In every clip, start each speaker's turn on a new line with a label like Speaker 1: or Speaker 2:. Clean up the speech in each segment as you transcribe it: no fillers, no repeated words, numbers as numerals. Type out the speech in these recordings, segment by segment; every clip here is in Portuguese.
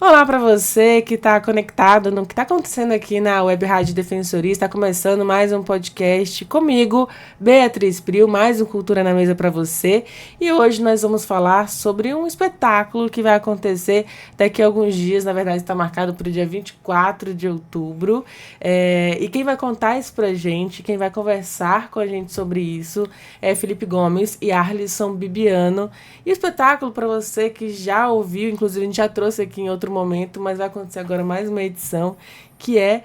Speaker 1: Olá para você que está conectado no que está acontecendo aqui na Web Rádio Defensoria. Está começando mais um podcast comigo, Beatriz Prio, mais um Cultura na Mesa para você. E hoje nós vamos falar sobre um espetáculo que vai acontecer daqui a alguns dias. Na verdade, está marcado para o dia 24 de outubro. E quem vai contar isso para a gente, quem vai conversar com a gente sobre isso é Felipe Gomes e Arlisson Bibiano. E o espetáculo, para você que já ouviu, inclusive a gente já trouxe aqui em outro momento, mas vai acontecer agora mais uma edição, que é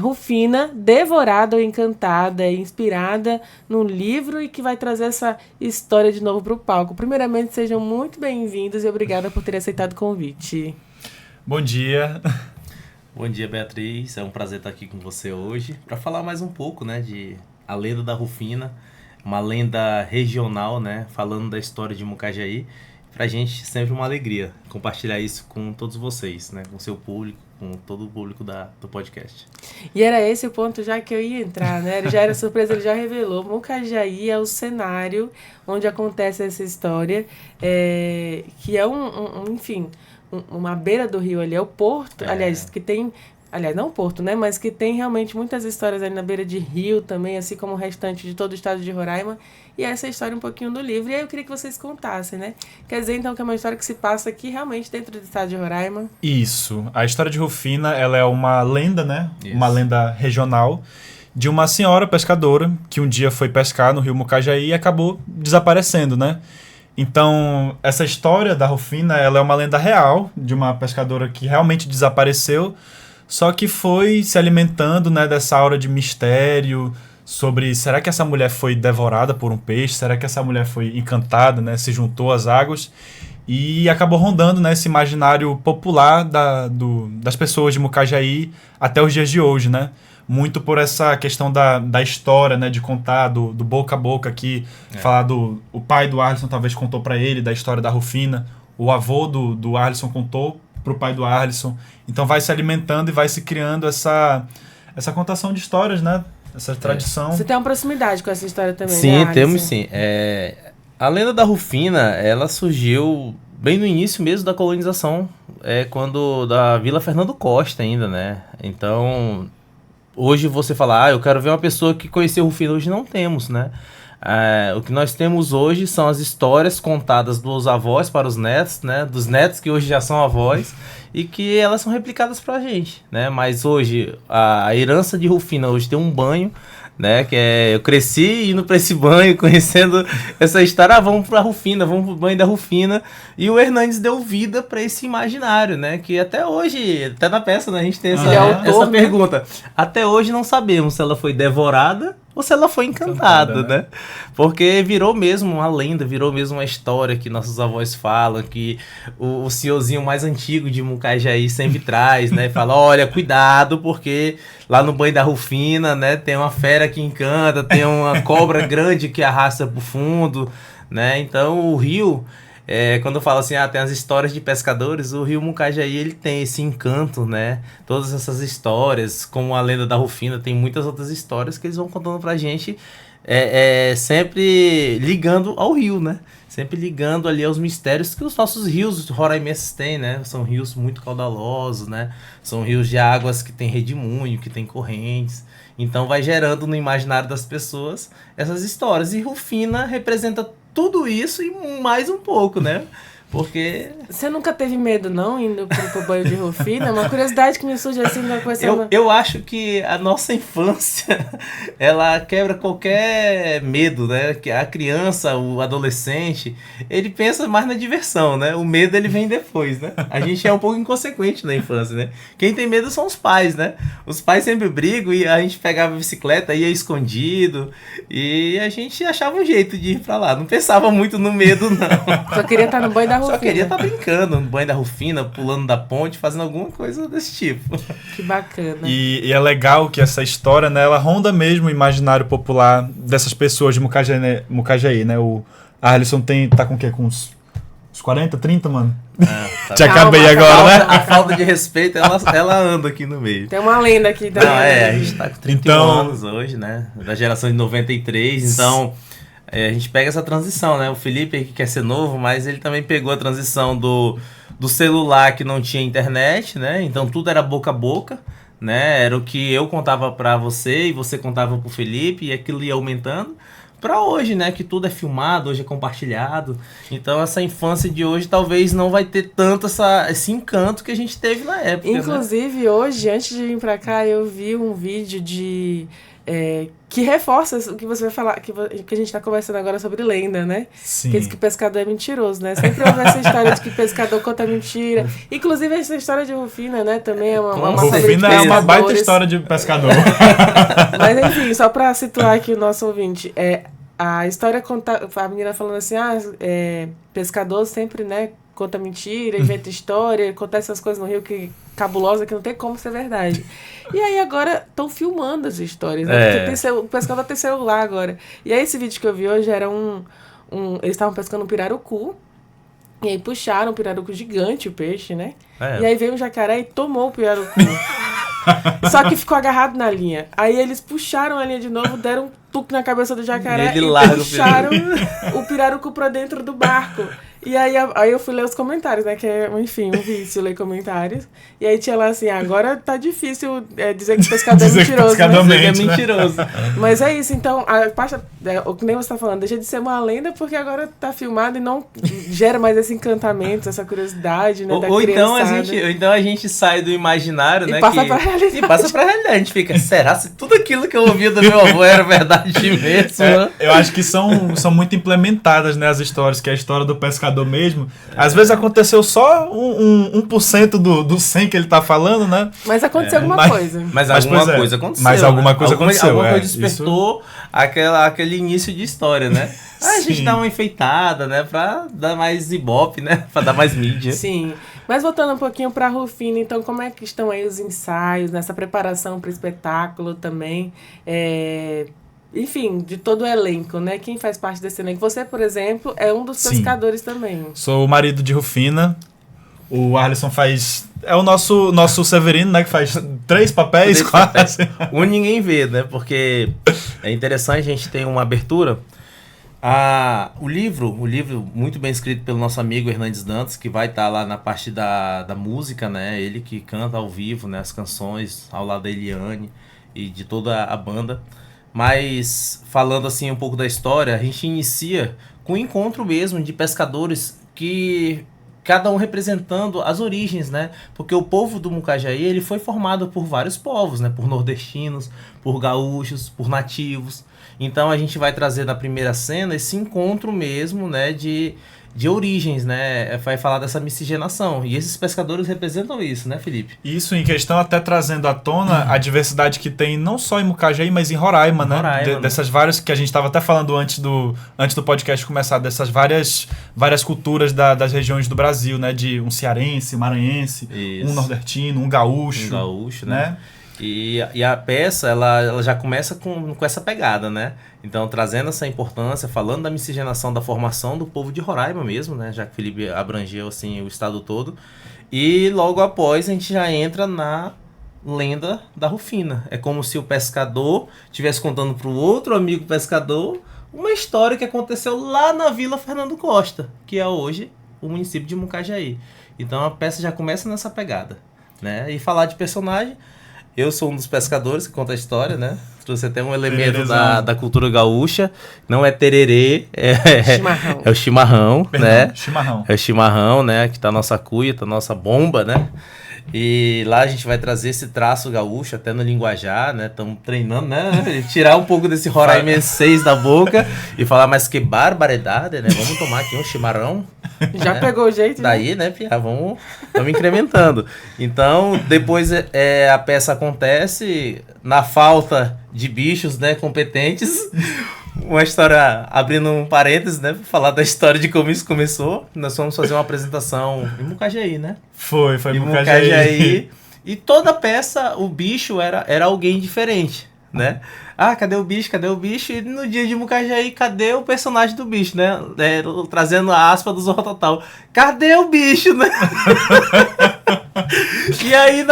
Speaker 1: Rufina, Devorada ou Encantada, inspirada num livro e que vai trazer essa história de novo para o palco. Primeiramente, sejam muito bem-vindos e obrigada por ter aceitado o convite.
Speaker 2: Bom dia.
Speaker 3: Bom dia, Beatriz. É um prazer estar aqui com você hoje para falar mais um pouco, né, de A Lenda da Rufina, uma lenda regional, né, falando da história de Mucajaí. Pra gente sempre uma alegria compartilhar isso com todos vocês, né? Com o seu público, com todo o público do podcast.
Speaker 1: E era esse o ponto já que eu ia entrar, né? Ele já era surpresa, ele já revelou. Mucajaí é o cenário onde acontece essa história, que é uma beira do rio ali, é o porto, aliás, que tem... Aliás, não o Porto, né? Mas que tem realmente muitas histórias ali na beira de rio também, assim como o restante de todo o estado de Roraima. E essa é a história um pouquinho do livro. E aí eu queria que vocês contassem, né? Quer dizer, então, que é uma história que se passa aqui realmente dentro do estado de Roraima.
Speaker 2: Isso. A história de Rufina, ela é uma lenda, né?
Speaker 3: Isso.
Speaker 2: Uma lenda regional de uma senhora pescadora que um dia foi pescar no rio Mucajaí e acabou desaparecendo, né? Então, essa história da Rufina, ela é uma lenda real de uma pescadora que realmente desapareceu, só que foi se alimentando, né, dessa aura de mistério sobre será que essa mulher foi devorada por um peixe? Será que essa mulher foi encantada, né, se juntou às águas? E acabou rondando, né, esse imaginário popular das pessoas de Mucajaí até os dias de hoje, né? Muito por essa questão da história, né, de contar do boca a boca aqui, falar o pai do Arlisson talvez contou para ele da história da Rufina, o avô do Arlisson contou pro pai do Arlisson. Então vai se alimentando e vai se criando essa contação de histórias, né? Essa tradição.
Speaker 1: Você tem uma proximidade com essa história também,
Speaker 3: sim,
Speaker 1: né, Arlisson?
Speaker 3: Temos sim. A lenda da Rufina, ela surgiu bem no início mesmo da colonização, quando da Vila Fernando Costa ainda, né? Então, hoje você fala, eu quero ver uma pessoa que conheceu Rufina, hoje não temos, né? O que nós temos hoje são as histórias contadas dos avós para os netos, né? Dos netos que hoje já são avós e que elas são replicadas pra gente, né? Mas hoje a herança de Rufina hoje tem um banho, né? Eu cresci indo pra esse banho, conhecendo essa história, vamos pra Rufina, vamos pro banho da Rufina, e o Hernandes deu vida pra esse imaginário, né? Que até hoje, até na peça, né, a gente tem essa pergunta. Até hoje não sabemos se ela foi devorada ou se ela foi encantada, né? Porque virou mesmo uma lenda, virou mesmo uma história que nossos avós falam, que o senhorzinho mais antigo de Mucajaí sempre traz, né? Fala, olha, cuidado, porque lá no banho da Rufina, né, tem uma fera que encanta, tem uma cobra grande que arrasta pro fundo, né? Então o rio... quando eu falo assim, tem as histórias de pescadores, o rio Mucajaí, ele tem esse encanto, né? Todas essas histórias, como a lenda da Rufina, tem muitas outras histórias que eles vão contando pra gente, sempre ligando ao rio, né? Sempre ligando ali aos mistérios que os nossos rios roraimenses têm, né? São rios muito caudalosos, né? São rios de águas que tem redemoinho, que tem correntes. Então vai gerando no imaginário das pessoas essas histórias. E Rufina representa tudo isso e mais um pouco, né? Porque...
Speaker 1: Você nunca teve medo, não, indo pro banho de Rufina? Uma curiosidade que me surge assim, uma coisa...
Speaker 3: Eu acho que a nossa infância, ela quebra qualquer medo, né? Que a criança, o adolescente, ele pensa mais na diversão, né? O medo, ele vem depois, né? A gente é um pouco inconsequente na infância, né? Quem tem medo são os pais, né? Os pais sempre brigam e a gente pegava a bicicleta, ia escondido e a gente achava um jeito de ir pra lá. Não pensava muito no medo, não.
Speaker 1: Só queria estar no banho da Rufina.
Speaker 3: Só queria estar brincando no banho da Rufina, pulando da ponte, fazendo alguma coisa desse tipo.
Speaker 1: Que bacana.
Speaker 2: E é legal que essa história, né, ela ronda mesmo o imaginário popular dessas pessoas de Mucajaí, né? O Arlisson tá com o quê? Com uns 40, 30, mano? Te acabei agora, né?
Speaker 3: A falta de respeito, ela anda aqui no meio.
Speaker 1: Tem uma lenda aqui também.
Speaker 3: Não, a gente tá com 31 anos hoje, né? Da geração de 93, então... a gente pega essa transição, né? O Felipe que quer ser novo, mas ele também pegou a transição do celular que não tinha internet, né? Então tudo era boca a boca, né? Era o que eu contava para você e você contava pro Felipe e aquilo ia aumentando. Para hoje, né? Que tudo é filmado, hoje é compartilhado. Então essa infância de hoje talvez não vai ter tanto esse encanto que a gente teve na época.
Speaker 1: Inclusive, né? Hoje, antes de vir para cá, eu vi um vídeo que reforça o que você vai falar, que a gente tá conversando agora sobre lenda, né?
Speaker 2: Sim.
Speaker 1: Que diz que pescador é mentiroso, né? Sempre houve essa história de que pescador conta mentira. Inclusive, essa história de Rufina, né? Também é uma
Speaker 2: Rufina é uma baita história de pescador.
Speaker 1: Mas, enfim, só pra situar aqui o nosso ouvinte, a história conta, a menina falando assim, pescador sempre, né, conta mentira, inventa história, acontece essas coisas no Rio cabulosa que não tem como ser verdade. E aí agora estão filmando as histórias, né? Porque o pescador tem celular agora. E aí esse vídeo que eu vi hoje era eles estavam pescando um pirarucu, e aí puxaram um pirarucu gigante, o peixe, né? E aí veio um jacaré e tomou o pirarucu. Só que ficou agarrado na linha. Aí eles puxaram a linha de novo, deram um tuque na cabeça do jacaré e puxaram o pirarucu pra dentro do barco. E aí eu fui ler os comentários, né? Que é, enfim, um vício ler comentários. E aí tinha lá assim, agora tá difícil dizer que pescador é mentiroso.
Speaker 3: É mentiroso.
Speaker 1: Mas é isso, então, o que nem você tá falando, deixa de ser uma lenda porque agora tá filmado e não gera mais esse encantamento, essa curiosidade, né?
Speaker 3: Ou então a gente sai do imaginário,
Speaker 1: e
Speaker 3: né?
Speaker 1: Passa pra realidade.
Speaker 3: E passa pra realidade. A gente fica, será se tudo aquilo que eu ouvi do meu avô era verdade mesmo?
Speaker 2: Eu acho que são muito implementadas, né, as histórias, que é a história do pescador mesmo. Às vezes aconteceu só 1% do 100 que ele tá falando, né?
Speaker 1: Mas aconteceu alguma coisa.
Speaker 3: Mas alguma coisa aconteceu.
Speaker 2: Mas alguma coisa aconteceu.
Speaker 3: Alguma coisa despertou aquele início de história, né? A gente dá uma enfeitada, né? Pra dar mais ibope, né? Pra dar mais mídia.
Speaker 1: Sim. Mas voltando um pouquinho pra Rufina, então como é que estão aí os ensaios, nessa preparação para o espetáculo também? Enfim, de todo o elenco, né? Quem faz parte desse elenco? Você, por exemplo, é um dos pescadores também.
Speaker 2: Sou o marido de Rufina. O Arlisson é o nosso Severino, né? Que faz 3 papéis quase.
Speaker 3: Um ninguém vê, né? Porque é interessante, a gente tem uma abertura. O livro muito bem escrito pelo nosso amigo Hernandes Dantas, que vai estar lá na parte da música, né? Ele que canta ao vivo, né? As canções ao lado da Eliane e de toda a banda. Mas, falando assim um pouco da história, a gente inicia com um encontro mesmo de pescadores que cada um representando as origens, né? Porque o povo do Mucajaí, ele foi formado por vários povos, né? Por nordestinos, por gaúchos, por nativos. Então a gente vai trazer na primeira cena esse encontro mesmo, né? De origens, né? Vai falar dessa miscigenação. E esses pescadores representam isso, né, Felipe?
Speaker 2: Isso, em questão até trazendo à tona a diversidade que tem não só em Mucajaí, mas em Roraima, né? Dessas várias que a gente estava até falando antes do podcast começar, dessas várias culturas das regiões do Brasil, né? De um cearense, um maranhense, um nordestino, um gaúcho.
Speaker 3: Né? E a peça, ela já começa com essa pegada, né? Então, trazendo essa importância, falando da miscigenação, da formação do povo de Roraima mesmo, né? Já que o Felipe abrangeu, assim, o estado todo. E logo após, a gente já entra na lenda da Rufina. É como se o pescador estivesse contando para o outro amigo pescador uma história que aconteceu lá na Vila Fernando Costa, que é hoje o município de Mucajaí. Então, a peça já começa nessa pegada, né? E falar de personagem... Eu sou um dos pescadores que conta a história, né? Você tem um elemento da cultura gaúcha, não é tererê,
Speaker 1: chimarrão.
Speaker 3: É o chimarrão, né?
Speaker 2: Chimarrão.
Speaker 3: É o chimarrão, né? Que tá a nossa cuia, tá a nossa bomba, né? E lá a gente vai trazer esse traço gaúcho até no linguajar, né? Estamos treinando, né? Tirar um pouco desse roraimense da boca e falar, mas que barbaridade, né? Vamos tomar aqui um chimarrão.
Speaker 1: Já pegou o jeito?
Speaker 3: Daí, né, Pia? Vamos incrementando. Então, depois a peça acontece, na falta de bichos, né, competentes. Uma história, abrindo um parênteses, né, pra falar da história de como isso começou. Nós fomos fazer uma apresentação em Mucajaí, né?
Speaker 2: Foi
Speaker 3: em Mucajaí. E toda peça, o bicho era alguém diferente, né? Ah, cadê o bicho? Cadê o bicho? E no dia de Mucajaí, cadê o personagem do bicho, né? Trazendo a aspa do Zorro Total. Cadê o bicho, né? E aí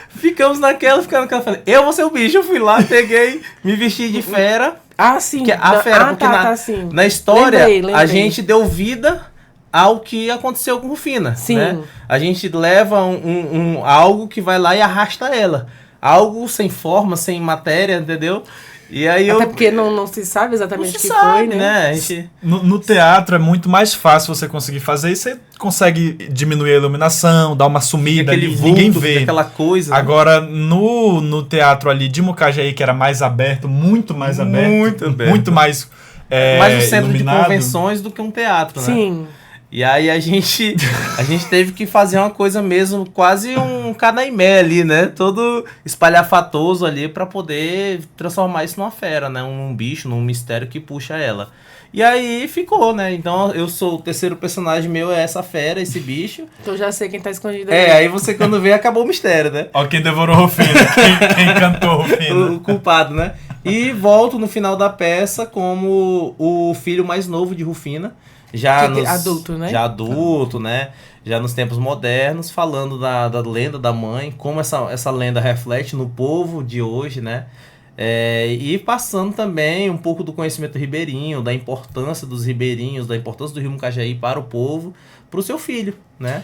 Speaker 3: ficamos naquela. Falei, eu vou ser o bicho. Eu fui lá, peguei, me vesti de fera.
Speaker 1: Ah, sim.
Speaker 3: A fera, porque
Speaker 1: sim.
Speaker 3: na história
Speaker 1: lembrei.
Speaker 3: A gente deu vida ao que aconteceu com Rufina.
Speaker 1: Sim.
Speaker 3: Né? A gente leva algo que vai lá e arrasta ela. Algo sem forma, sem matéria, entendeu? E aí
Speaker 1: Até porque não se sabe exatamente o que
Speaker 3: sabe,
Speaker 1: foi, né?
Speaker 3: A gente...
Speaker 2: No teatro é muito mais fácil você conseguir fazer isso. Você consegue diminuir a iluminação, dar uma sumida ali, ninguém vê.
Speaker 3: Aquela coisa.
Speaker 2: Agora, no teatro ali de Mucajaí, que era mais aberto, muito mais aberto. Muito mais
Speaker 3: mais um centro
Speaker 2: iluminado.
Speaker 3: de convenções do que um teatro, né?
Speaker 1: Sim.
Speaker 3: E aí a gente teve que fazer uma coisa mesmo, quase um canaimé ali, né? Todo espalhafatoso ali pra poder transformar isso numa fera, né? Um bicho, num mistério que puxa ela. E aí ficou, né? Então eu sou o terceiro personagem meu, é essa fera, esse bicho.
Speaker 1: Então já sei quem tá escondido
Speaker 3: Aí você quando vê, acabou o mistério, né?
Speaker 2: Ó, quem devorou Rufina, quem cantou Rufina.
Speaker 3: O culpado, né? E volto no final da peça como o filho mais novo de Rufina.
Speaker 1: Adulto, né?
Speaker 3: Já adulto, né? Já nos tempos modernos, falando da lenda da mãe, como essa lenda reflete no povo de hoje, né? E passando também um pouco do conhecimento ribeirinho, da importância dos ribeirinhos, da importância do rio Mucajaí para o povo, para o seu filho, né?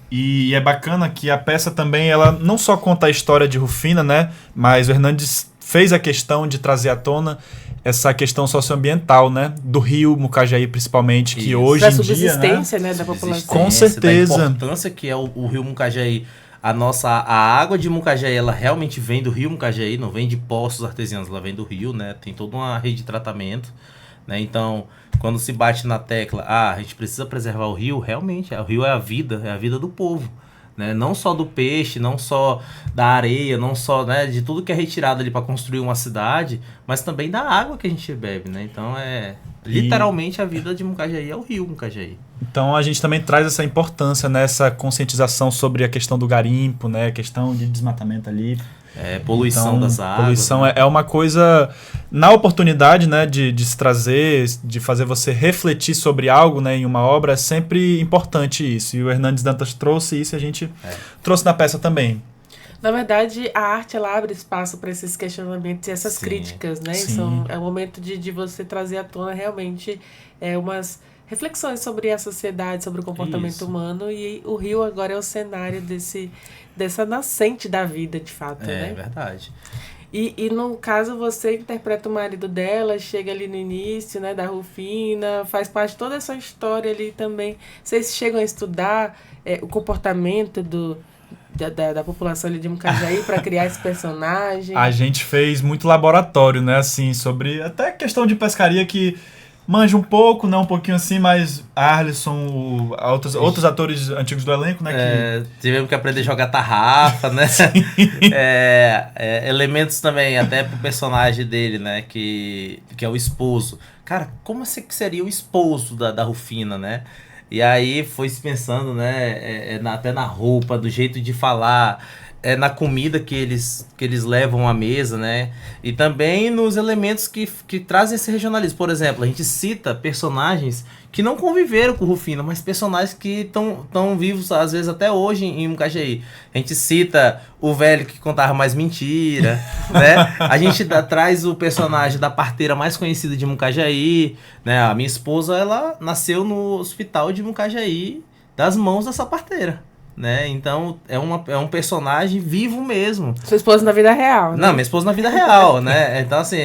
Speaker 2: E é bacana que a peça também, ela não só conta a história de Rufina, né? Mas o Hernandes fez a questão de trazer à tona essa questão socioambiental, né? Do rio Mucajaí, principalmente, que hoje em dia,
Speaker 1: subsistência, né, da população.
Speaker 2: Com certeza.
Speaker 3: Da importância que é o rio Mucajaí. A água de Mucajaí, ela realmente vem do rio Mucajaí, não vem de poços artesianos, ela vem do rio, né? Tem toda uma rede de tratamento, né? Então, quando se bate na tecla, a gente precisa preservar o rio, realmente, o rio é a vida do povo. Né? Não só do peixe, não só da areia, não só, né, de tudo que é retirado ali para construir uma cidade, mas também da água que a gente bebe, né? Então literalmente a vida de Mucajaí é o rio Mucajaí.
Speaker 2: Então a gente também traz essa importância, né, essa conscientização sobre a questão do garimpo, né, a questão de desmatamento ali.
Speaker 3: Poluição das águas.
Speaker 2: Poluição,
Speaker 3: né?
Speaker 2: é uma coisa, na oportunidade, né, de se trazer, de fazer você refletir sobre algo, né, em uma obra, é sempre importante isso. E o Hernandes Dantas trouxe isso e a gente trouxe na peça também.
Speaker 1: Na verdade, a arte, ela abre espaço para esses questionamentos e essas críticas, né? É o momento de você trazer à tona realmente umas reflexões sobre a sociedade, sobre o comportamento humano, e o rio agora é o cenário dessa nascente da vida, de fato, né?
Speaker 3: É verdade.
Speaker 1: E no caso, você interpreta o marido dela, chega ali no início, né, da Rufina, faz parte de toda essa história ali também. Vocês chegam a estudar o comportamento da população ali de Mucajaí para criar esse personagem?
Speaker 2: A gente fez muito laboratório, né, assim, sobre até questão de pescaria que manja um pouco, né, um pouquinho assim, mas Arlisson, outros atores antigos do elenco, né?
Speaker 3: Tivemos que aprender a jogar tarrafa, né? Elementos também, até pro personagem dele, né, que é o esposo. Cara, como assim que seria o esposo da Rufina, né? E aí foi se pensando, né, até na roupa, do jeito de falar, na comida que eles levam à mesa, né? E também nos elementos que trazem esse regionalismo. Por exemplo, a gente cita personagens que não conviveram com Rufina, mas personagens que estão vivos, às vezes, até hoje em Mucajaí. A gente cita o velho que contava mais mentira, né? A gente traz o personagem da parteira mais conhecida de Mucajaí, né? A minha esposa, ela nasceu no hospital de Mucajaí das mãos dessa parteira. Né? Então é um personagem vivo mesmo.
Speaker 1: Sua esposa na vida real, né?
Speaker 3: Não, minha esposa na vida real, né? Então assim,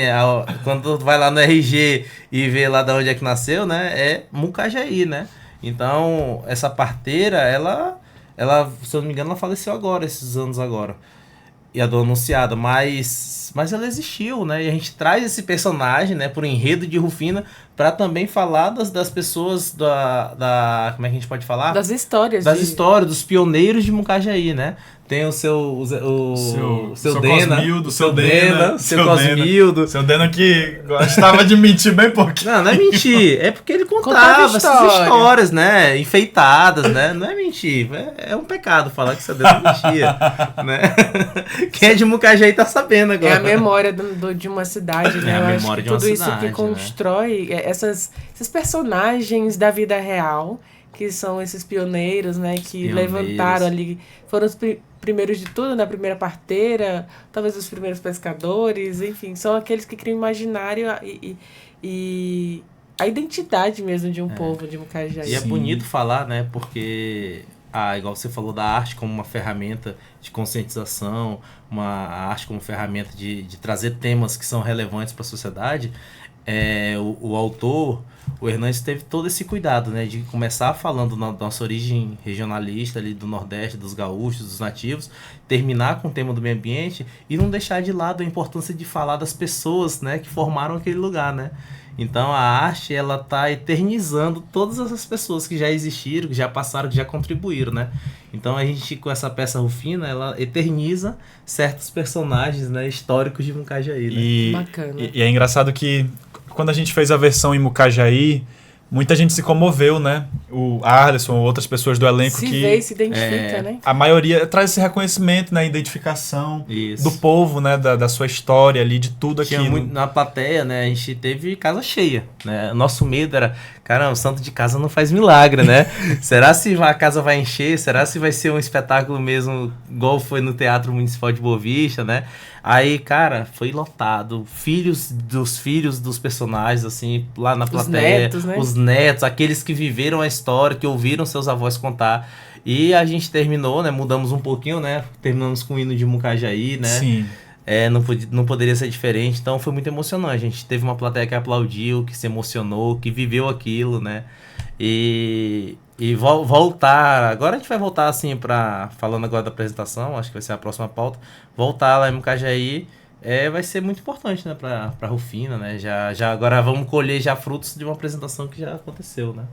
Speaker 3: quando tu vai lá no RG e vê lá de onde é que nasceu, né? É Mucajaí, né? Então essa parteira, ela, se eu não me engano, ela faleceu agora, esses anos agora. E a dona Anunciada, mas ela existiu, né? E a gente traz esse personagem, né, por enredo de Rufina, para também falar das pessoas como é que a gente pode falar?
Speaker 1: Das histórias.
Speaker 3: Histórias, dos pioneiros de Mucajaí, né? Tem o seu Dena,
Speaker 2: Cosmildo, seu Dena,
Speaker 3: seu Cosmildo.
Speaker 2: Seu Dena que gostava de mentir bem pouquinho.
Speaker 3: Não é mentir. É porque ele contava essas histórias, né? Enfeitadas, né? Não é mentir. É um pecado falar que seu Dena mentia, né? Quem é de Mucajaí tá sabendo agora.
Speaker 1: É a memória de uma cidade, né?
Speaker 3: É a
Speaker 1: Eu
Speaker 3: memória
Speaker 1: acho que
Speaker 3: de uma
Speaker 1: tudo
Speaker 3: cidade,
Speaker 1: isso que constrói esses personagens da vida real, que são esses pioneiros, né? Que levantaram ali, foram os primeiros de tudo, na primeira parteira, talvez os primeiros pescadores, enfim, são aqueles que criam imaginário e a identidade mesmo de um povo de Mucajaí.
Speaker 3: E é bonito falar, né? Porque, igual você falou da arte como uma ferramenta de conscientização, a arte como ferramenta de trazer temas que são relevantes para a sociedade. O autor, o Hernandes, teve todo esse cuidado, né, de começar falando da nossa origem regionalista ali do Nordeste, dos gaúchos, dos nativos, terminar com o tema do meio ambiente e não deixar de lado a importância de falar das pessoas, né, que formaram aquele lugar, né. Então a arte, ela tá eternizando todas essas pessoas que já existiram, que já passaram, que já contribuíram, né. Então a gente, com essa peça Rufina, ela eterniza certos personagens, né, históricos de Mucajaí, né.
Speaker 1: Bacana.
Speaker 2: E é engraçado que quando a gente fez a versão em Mucajaí, muita gente se comoveu, né? O Arlisson, outras pessoas do elenco
Speaker 1: se vê e se identifica, né?
Speaker 2: A maioria traz esse reconhecimento, né? Identificação
Speaker 3: Isso.
Speaker 2: do povo, né? Da sua história ali, de tudo aquilo.
Speaker 3: Na plateia, né? A gente teve casa cheia, né? Nosso medo era, caramba, o santo de casa não faz milagre, né? Será se a casa vai encher? Será se vai ser um espetáculo mesmo igual foi no Teatro Municipal de Boa Vista, né? Aí, cara, foi lotado. Filhos dos personagens, assim, lá na plateia.
Speaker 1: Netos, né?
Speaker 3: Os netos, aqueles que viveram a história, que ouviram seus avós contar. E a gente terminou, né? Mudamos um pouquinho, né? Terminamos com o hino de Mucajaí, né?
Speaker 2: Sim.
Speaker 3: Não poderia ser diferente. Então foi muito emocionante. A gente teve uma plateia que aplaudiu, que se emocionou, que viveu aquilo, né? E voltar, agora a gente vai voltar assim falando agora da apresentação, acho que vai ser a próxima pauta, voltar lá em Mucajaí vai ser muito importante, né, pra Rufina, né, já agora vamos colher já frutos de uma apresentação que já aconteceu, né.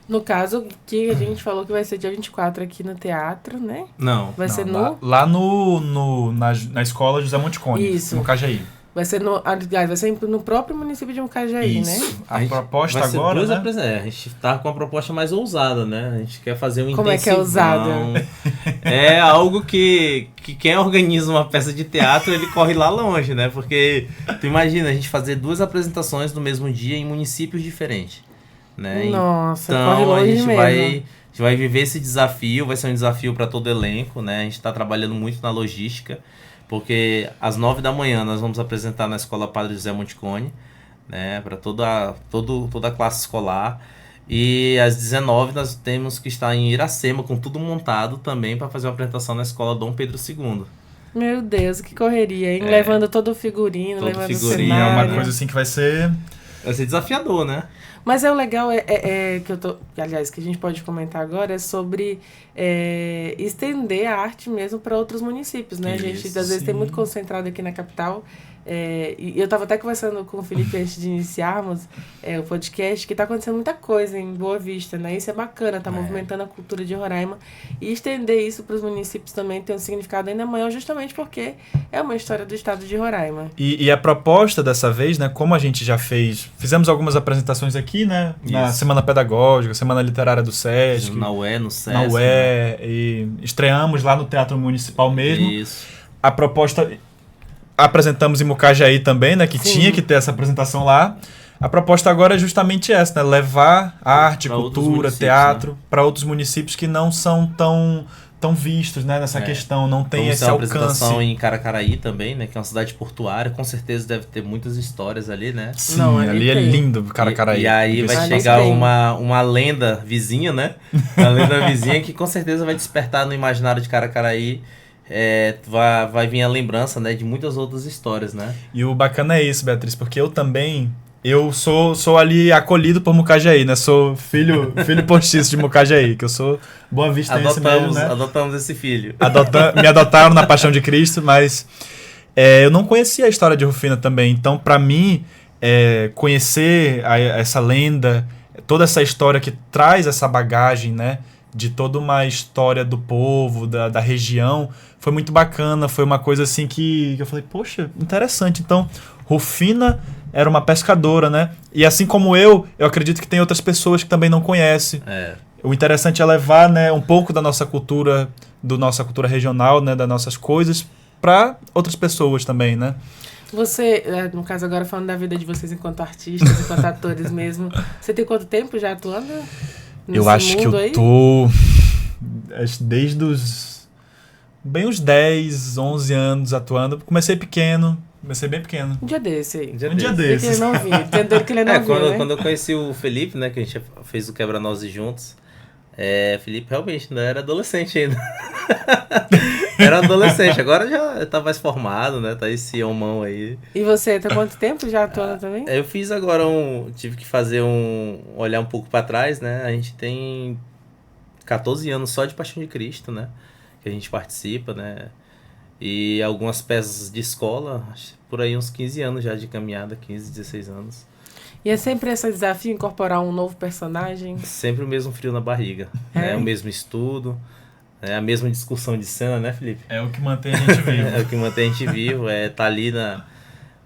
Speaker 1: No caso, que a gente falou que vai ser dia 24 aqui no teatro, né?
Speaker 3: Não.
Speaker 1: Vai ser
Speaker 2: lá na escola José Monticone,
Speaker 1: Isso.
Speaker 2: no Mucajaí.
Speaker 1: Vai ser no próprio município de Mucajaí,
Speaker 2: Isso.
Speaker 1: né?
Speaker 2: A proposta
Speaker 3: vai ser
Speaker 2: agora,
Speaker 3: a gente tá com uma proposta mais ousada, né? A gente quer fazer um
Speaker 1: Como é que é ousada?
Speaker 3: É algo que quem organiza uma peça de teatro, ele corre lá longe, né? Porque tu imagina a gente fazer 2 apresentações no mesmo dia em municípios diferentes, né?
Speaker 1: Nossa,
Speaker 3: então,
Speaker 1: corre longe
Speaker 3: a gente
Speaker 1: mesmo.
Speaker 3: a gente vai viver esse desafio, vai ser um desafio para todo o elenco, né? A gente está trabalhando muito na logística, porque às 9 da manhã nós vamos apresentar na Escola Padre José Monticone, né, para toda a classe escolar, e às 19 nós temos que estar em Iracema com tudo montado também para fazer uma apresentação na Escola Dom Pedro II.
Speaker 1: Meu Deus, que correria, hein? Levando todo o figurino, levando o
Speaker 2: É
Speaker 1: cenário.
Speaker 2: uma coisa assim que vai ser
Speaker 3: desafiador, né?
Speaker 1: Mas o legal aliás, que a gente pode comentar agora é sobre estender a arte mesmo para outros municípios, né? A gente, às vezes, tem muito concentrado aqui na capital. E eu estava até conversando com o Felipe antes de iniciarmos o podcast, que está acontecendo muita coisa em Boa Vista, né? Isso é bacana, está movimentando a cultura de Roraima. E estender isso para os municípios também tem um significado ainda maior, justamente porque é uma história do estado de Roraima.
Speaker 2: E a proposta dessa vez, né? Como a gente já fizemos algumas apresentações aqui, né? Na Semana Pedagógica, Semana Literária do SESC.
Speaker 3: Na UE, no SESC.
Speaker 2: Na UE, né? E estreamos lá no Teatro Municipal mesmo.
Speaker 3: Isso.
Speaker 2: A proposta... Apresentamos em Mucajaí também, né? Que
Speaker 1: Sim.
Speaker 2: tinha que ter essa apresentação lá. A proposta agora é justamente essa, né? Levar arte,
Speaker 3: pra
Speaker 2: cultura, teatro, né? Para outros municípios que não são tão vistos, né? Nessa questão, não tem esse alcance.
Speaker 3: Uma apresentação em Caracaraí também, né? Que é uma cidade portuária, com certeza deve ter muitas histórias ali, né?
Speaker 2: Sim, ali é lindo Caracaraí.
Speaker 3: E aí vai chegar uma lenda vizinha, né? Uma lenda vizinha que com certeza vai despertar no imaginário de Caracaraí. Vai vir a lembrança, né, de muitas outras histórias, né?
Speaker 2: E o bacana é isso, Beatriz, porque eu sou ali acolhido por Mucajaí, né? Sou filho postiço de Mucajaí, que eu sou boavistense mesmo, né?
Speaker 3: Adotamos esse filho.
Speaker 2: Me adotaram na Paixão de Cristo, mas eu não conhecia a história de Rufina também. Então, para mim, conhecer essa lenda, toda essa história que traz essa bagagem, né? De toda uma história do povo, da região, foi muito bacana, foi uma coisa assim que eu falei, poxa, interessante. Então, Rufina era uma pescadora, né? E assim como eu acredito que tem outras pessoas que também não conhecem. O interessante é levar, né, um pouco da nossa cultura regional, né, das nossas coisas, para outras pessoas também, né?
Speaker 1: Você, no caso agora falando da vida de vocês enquanto artistas, enquanto atores mesmo, você tem quanto tempo já atuando?
Speaker 2: Eu acho que eu tô desde uns 10, 11 anos atuando. Comecei pequeno, Vai ser bem pequeno.
Speaker 1: Um dia desse aí.
Speaker 2: Um dia
Speaker 1: Que
Speaker 2: desses.
Speaker 1: ele não viu. Entendeu que ele não viu, né?
Speaker 3: Quando eu conheci o Felipe, né, que a gente fez o Quebra-Nozes juntos, Felipe realmente não era adolescente ainda. Era adolescente, agora já tá mais formado, né, tá esse homão aí.
Speaker 1: E você, tá quanto tempo já atuando também?
Speaker 3: Eu fiz agora tive que fazer olhar um pouco pra trás, né, a gente tem 14 anos só de Paixão de Cristo, né, que a gente participa, né, e algumas peças de escola, por aí uns 15 anos já de caminhada, 15, 16 anos.
Speaker 1: E é sempre esse desafio incorporar um novo personagem?
Speaker 3: Sempre o mesmo frio na barriga, né, o mesmo estudo, a mesma discussão de cena, né, Felipe?
Speaker 2: É o que mantém a gente vivo.
Speaker 3: É o que mantém a gente vivo, tá ali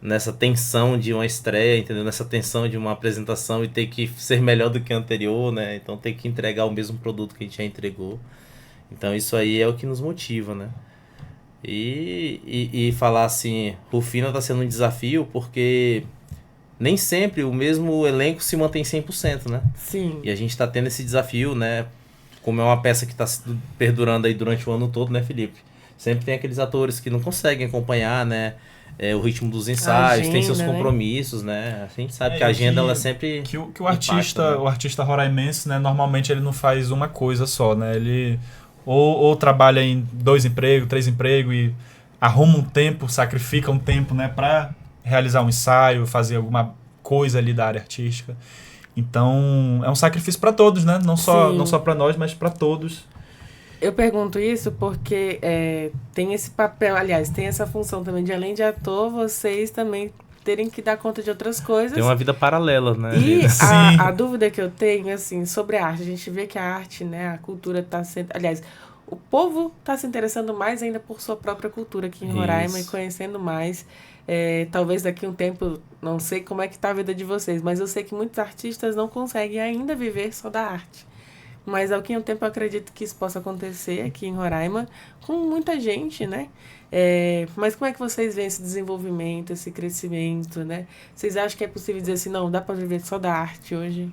Speaker 3: nessa tensão de uma estreia, entendeu? Nessa tensão de uma apresentação e ter que ser melhor do que a anterior, né? Então ter que entregar o mesmo produto que a gente já entregou. Então isso aí é o que nos motiva, né? E falar assim, Rufina tá sendo um desafio porque nem sempre o mesmo elenco se mantém 100%, né?
Speaker 1: Sim.
Speaker 3: E a gente tá tendo esse desafio, né? Como é uma peça que tá perdurando aí durante o ano todo, né, Felipe? Sempre tem aqueles atores que não conseguem acompanhar, né? O ritmo dos ensaios, tem seus compromissos, né? A gente sabe que a agenda ela sempre
Speaker 2: que o artista,
Speaker 3: impacta, né?
Speaker 2: O artista roraimense, né, normalmente ele não faz uma coisa só, né? Ele ou trabalha em 2 empregos, 3 empregos e arruma um tempo, sacrifica um tempo, né, para realizar um ensaio, fazer alguma coisa ali da área artística. Então, é um sacrifício para todos, né? Não só para nós, mas para todos.
Speaker 1: Eu pergunto isso porque tem esse papel, aliás, tem essa função também de, além de ator, vocês também terem que dar conta de outras coisas.
Speaker 3: Tem uma vida paralela, né?
Speaker 1: E a dúvida que eu tenho, assim, sobre a arte, a gente vê que a arte, né, a cultura está sendo... Aliás, o povo está se interessando mais ainda por sua própria cultura aqui em Roraima e conhecendo mais. Talvez daqui a um tempo, não sei como é que está a vida de vocês, mas eu sei que muitos artistas não conseguem ainda viver só da arte. Mas daqui a um tempo eu acredito que isso possa acontecer aqui em Roraima com muita gente, né? Mas como é que vocês veem esse desenvolvimento, esse crescimento, né? Vocês acham que é possível dizer assim, não, dá para viver só da arte hoje?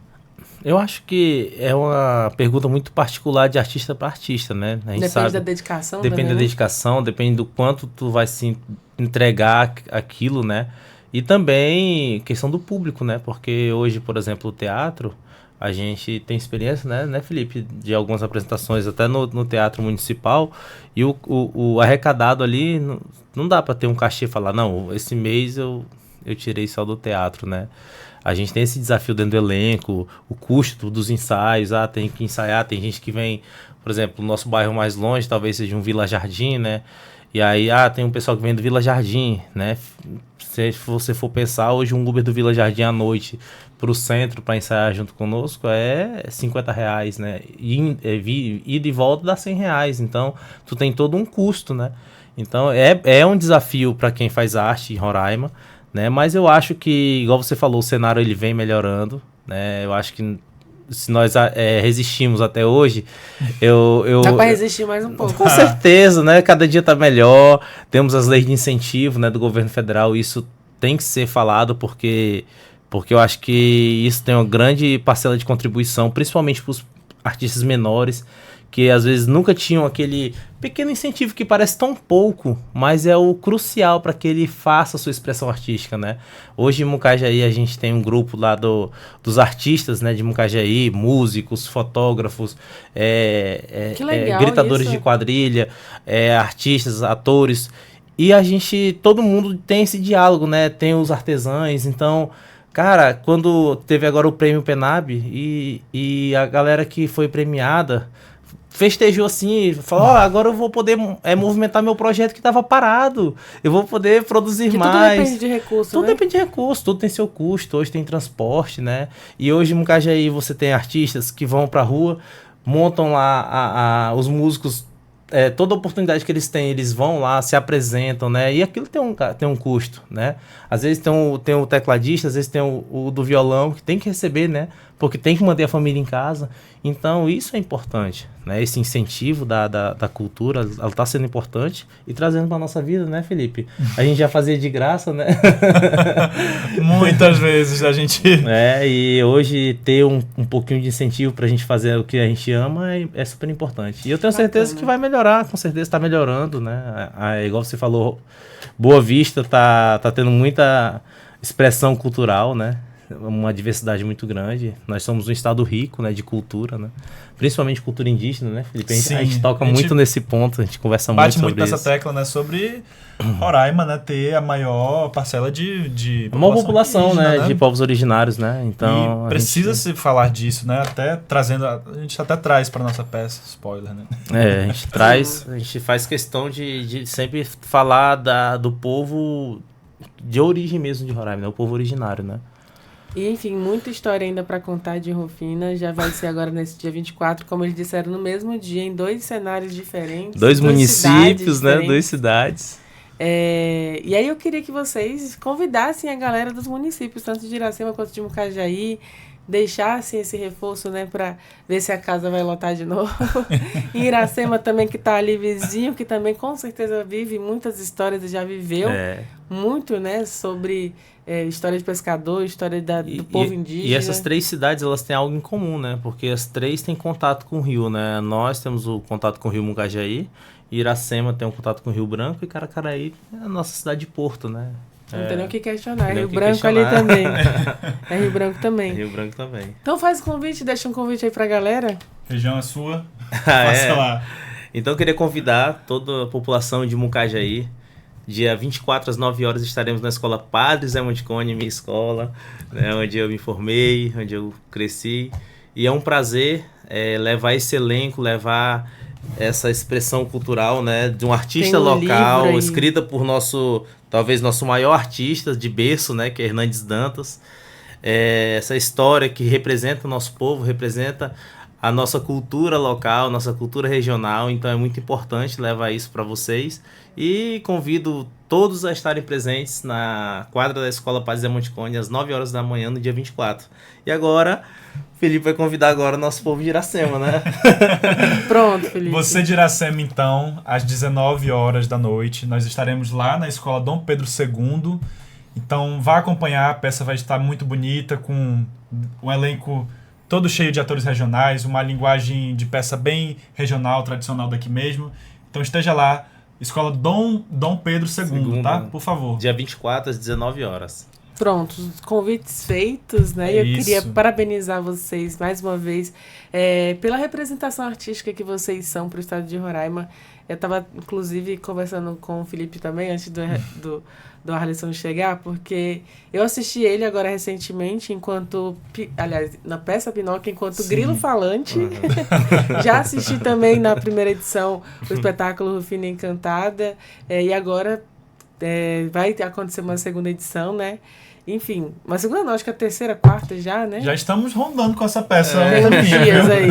Speaker 3: Eu acho que é uma pergunta muito particular de artista para artista, né? A gente
Speaker 1: depende da dedicação.
Speaker 3: Depende
Speaker 1: também,
Speaker 3: da dedicação, depende do quanto tu vai se entregar aquilo, né? E também questão do público, né? Porque hoje, por exemplo, o teatro, a gente tem experiência, né, Felipe, de algumas apresentações até no Teatro Municipal, e o arrecadado ali, não dá para ter um cachê e falar, não, esse mês eu tirei só do teatro, né? A gente tem esse desafio dentro do elenco, o custo dos ensaios, tem que ensaiar, tem gente que vem, por exemplo, o nosso bairro mais longe, talvez seja um Vila Jardim, né? E aí, tem um pessoal que vem do Vila Jardim, né? Se você for pensar, hoje um Uber do Vila Jardim à noite pro centro para ensaiar junto conosco é R$50, né? Ida e volta dá R$100, então tu tem todo um custo, né? Então é um desafio para quem faz arte em Roraima, né? Mas eu acho que, igual você falou, o cenário ele vem melhorando, né? Eu acho que se nós resistimos até hoje,
Speaker 1: dá para resistir mais um pouco.
Speaker 3: Com certeza, né? Cada dia tá melhor. Temos as leis de incentivo, né, do governo federal. Isso tem que ser falado porque eu acho que isso tem uma grande parcela de contribuição, principalmente para os artistas menores, que às vezes nunca tinham aquele pequeno incentivo que parece tão pouco, mas é o crucial para que ele faça a sua expressão artística, né? Hoje em Mucajaí a gente tem um grupo lá dos artistas, né, de Mucajaí, músicos, fotógrafos, gritadores de quadrilha, artistas, atores, e todo mundo tem esse diálogo, né? Tem os artesãos, então... Cara, quando teve agora o prêmio Penab e a galera que foi premiada festejou assim, falou, agora eu vou poder movimentar meu projeto que estava parado, eu vou poder produzir mais.
Speaker 1: Tudo depende de recurso,
Speaker 3: Tudo depende de recurso, tudo tem seu custo, hoje tem transporte, né? E hoje em Mucajaí você tem artistas que vão pra rua, montam lá os músicos, toda oportunidade que eles têm, eles vão lá, se apresentam, né? E aquilo tem um custo, né? Às vezes tem o tecladista, às vezes tem o do violão, que tem que receber, né? porque tem que manter a família em casa. Então, isso é importante, né? Esse incentivo da cultura, ela está sendo importante e trazendo para a nossa vida, né, Felipe? A gente já fazia de graça, né?
Speaker 2: Muitas vezes a gente...
Speaker 3: E hoje ter um pouquinho de incentivo para a gente fazer o que a gente ama é super importante. E eu tenho certeza que vai melhorar, com certeza está melhorando, né? Igual você falou, Boa Vista tá tendo muita expressão cultural, né? Uma diversidade muito grande. Nós somos um estado rico, né, de cultura, né? Principalmente cultura indígena, né, Felipe? A gente toca muito nesse ponto, a gente conversa muito sobre isso.
Speaker 2: Bate muito nessa tecla, né, sobre Roraima, né, ter a maior parcela de
Speaker 3: uma população, né, de povos originários, né? Então,
Speaker 2: e precisa se falar disso, né? Até trazendo, a gente até traz para nossa peça, spoiler, né?
Speaker 3: A gente faz questão de sempre falar do povo de origem mesmo de Roraima, né? O povo originário, né?
Speaker 1: E, enfim, muita história ainda para contar de Rufina. Já vai ser agora nesse dia 24, como eles disseram, no mesmo dia, em 2 cenários diferentes.
Speaker 3: 2 municípios, né? 2 cidades.
Speaker 1: E aí eu queria que vocês convidassem a galera dos municípios, tanto de Iracema quanto de Mucajaí, deixassem esse reforço, né, para ver se a casa vai lotar de novo. E Iracema também, que está ali vizinho, que também com certeza vive muitas histórias e já viveu muito, né, sobre história de pescador, história do povo indígena.
Speaker 3: E essas 3 cidades, elas têm algo em comum, né, porque as 3 têm contato com o rio, né. Nós temos o contato com o rio Mucajaí, Iracema tem um contato com o Rio Branco e Caracaraí é a nossa cidade de porto, né.
Speaker 1: Não tem nem o que questionar. Rio Branco ali também. É Rio Branco também.
Speaker 3: Rio Branco também.
Speaker 1: Então faz o convite, deixa um convite aí pra galera.
Speaker 2: Região é sua. Passa lá.
Speaker 3: Então eu queria convidar toda a população de Mucajaí. Dia 24 às 9 horas estaremos na escola Padre Zé Monticone, minha escola, né, onde eu me formei, onde eu cresci. E é um prazer levar esse elenco, levar essa expressão cultural, né, de um artista local, escrita por talvez nosso maior artista de berço, né, que é Hernandes Dantas. Essa história que representa o nosso povo, representa a nossa cultura local, nossa cultura regional, então é muito importante levar isso para vocês. E convido todos a estarem presentes na quadra da Escola Padre Zé Monticone às 9 horas da manhã no dia 24. E agora, o Felipe vai convidar agora o nosso povo de Iracema, né?
Speaker 1: Pronto, Felipe.
Speaker 2: Você de Iracema, então, às 19 horas da noite, nós estaremos lá na Escola Dom Pedro II. Então, vá acompanhar, a peça vai estar muito bonita, com um elenco todo cheio de atores regionais, uma linguagem de peça bem regional, tradicional daqui mesmo. Então, esteja lá, Escola Dom Pedro II, tá? Por favor.
Speaker 3: Dia 24 às 19 horas.
Speaker 1: Pronto, os convites feitos, né? Eu queria parabenizar vocês mais uma vez pela representação artística que vocês são para o estado de Roraima. Eu estava, inclusive, conversando com o Felipe também, antes do Arlisson chegar, porque eu assisti ele agora recentemente, na peça Pinóquio, enquanto grilo falante. Já assisti também na primeira edição o espetáculo Rufina Encantada, e agora vai acontecer uma segunda edição, né? Enfim, uma segunda não, acho que a terceira, quarta já, né?
Speaker 2: Já estamos rondando com essa peça.
Speaker 1: Dias aí.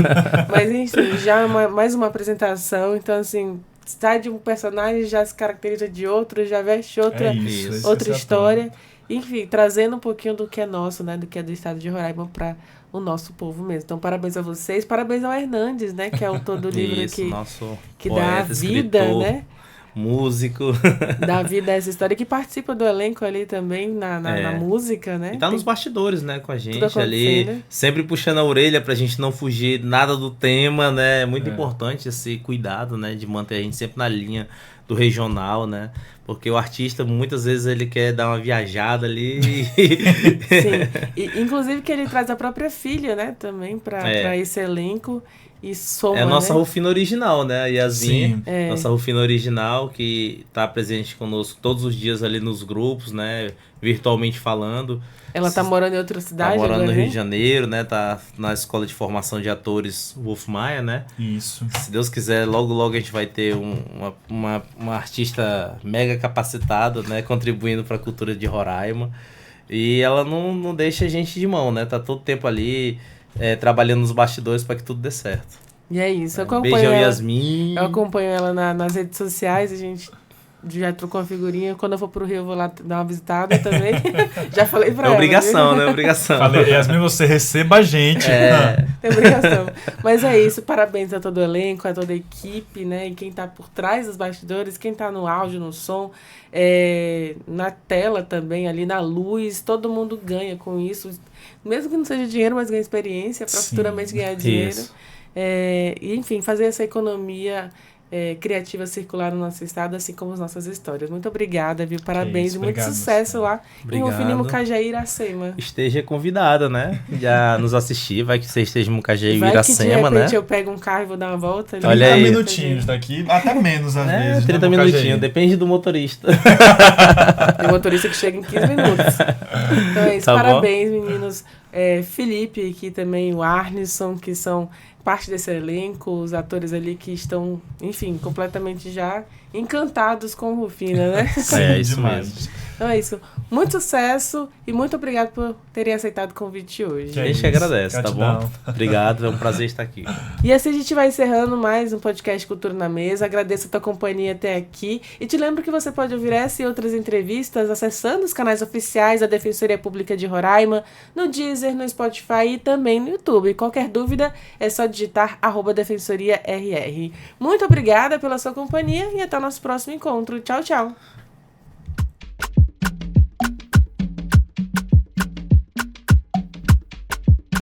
Speaker 1: Mas, enfim, já mais uma apresentação. Então, assim, sai de um personagem, já se caracteriza de outro, já veste outra história. Enfim, trazendo um pouquinho do que é nosso, né? Do que é do estado de Roraima para o nosso povo mesmo. Então, parabéns a vocês. Parabéns ao Hernandes, né? Que é o autor do livro que dá a vida, né?
Speaker 3: Músico.
Speaker 1: Dá vida a essa história, que participa do elenco ali também na música, né?
Speaker 3: E tá nos bastidores, né, com a gente ali, sempre puxando a orelha pra gente não fugir nada do tema, né? É muito importante esse cuidado, né, de manter a gente sempre na linha do regional, né? Porque o artista, muitas vezes, ele quer dar uma viajada ali.
Speaker 1: Sim. E, inclusive que ele traz a própria filha, né, também pra esse elenco. E soma,
Speaker 3: é a nossa,
Speaker 1: né?
Speaker 3: Rufina original, né? A Yasmin,
Speaker 2: Sim.
Speaker 3: Nossa Rufina original, que tá presente conosco todos os dias ali nos grupos, né? Virtualmente falando.
Speaker 1: Ela tá morando em outra cidade
Speaker 3: tá morando
Speaker 1: agora,
Speaker 3: no Rio de Janeiro, né? Tá na Escola de Formação de Atores Wolf Maia, né?
Speaker 2: Isso.
Speaker 3: Se Deus quiser, logo a gente vai ter uma artista mega capacitada, né? Contribuindo para a cultura de Roraima. E ela não deixa a gente de mão, né? Tá todo tempo ali trabalhando nos bastidores para que tudo dê certo.
Speaker 1: E é isso.
Speaker 3: Beijão, Yasmin.
Speaker 1: Eu acompanho ela nas redes sociais, a gente já trocou uma figurinha. Quando eu for pro Rio, eu vou lá dar uma visitada também. Já falei pra
Speaker 3: É
Speaker 1: ela.
Speaker 3: obrigação,
Speaker 1: viu?
Speaker 3: né? Obrigação.
Speaker 2: Falei, Yasmin, você receba a gente.
Speaker 3: É.
Speaker 1: Tem obrigação. Mas é isso, parabéns a todo o elenco, a toda a equipe, né? E quem tá por trás dos bastidores, quem tá no áudio, no som, na tela também, ali na luz, todo mundo ganha com isso. Mesmo que não seja dinheiro, mas ganha experiência para
Speaker 2: Sim,
Speaker 1: futuramente ganhar dinheiro.
Speaker 3: Isso.
Speaker 1: E, enfim, fazer essa economia criativa circular no nosso estado, assim como as nossas histórias. Muito obrigada, viu? Parabéns
Speaker 2: isso,
Speaker 1: e muito
Speaker 2: obrigado,
Speaker 1: sucesso lá
Speaker 3: Obrigado.
Speaker 1: em Rufina e Mucajaí, Iracema.
Speaker 3: Esteja convidada, né? Já nos assistir, vai que você esteja em Mucajaí e
Speaker 1: Vai que de
Speaker 3: Iracema,
Speaker 1: repente
Speaker 3: né?
Speaker 1: eu pego um carro e vou dar uma volta. ali.
Speaker 3: Olha
Speaker 2: 30
Speaker 3: aí.
Speaker 2: minutinhos daqui, até menos às vezes.
Speaker 3: 30
Speaker 2: né, Mucajaí?
Speaker 3: minutinhos, depende do motorista.
Speaker 1: Tem motorista que chega em 15 minutos. Então é isso,
Speaker 3: Tá bom.
Speaker 1: parabéns, meninos. Felipe aqui também, o Arnisson, que são parte desse elenco, os atores ali que estão, enfim, completamente já encantados com Rufina, né?
Speaker 2: Sim,
Speaker 3: É, isso
Speaker 2: demais.
Speaker 3: mesmo.
Speaker 1: Então é isso. Muito sucesso e muito obrigado por terem aceitado o convite hoje.
Speaker 2: Que
Speaker 3: A gente
Speaker 2: isso,
Speaker 3: agradece, tá
Speaker 2: gratidão.
Speaker 3: bom? Obrigado, é um prazer estar aqui.
Speaker 1: E assim a gente vai encerrando mais um podcast Cultura na Mesa. Agradeço a tua companhia até aqui. E te lembro que você pode ouvir essa e outras entrevistas acessando os canais oficiais da Defensoria Pública de Roraima, no Deezer, no Spotify e também no YouTube. Qualquer dúvida é só digitar @DefensoriaRR. Muito obrigada pela sua companhia e até o nosso próximo encontro. Tchau, tchau.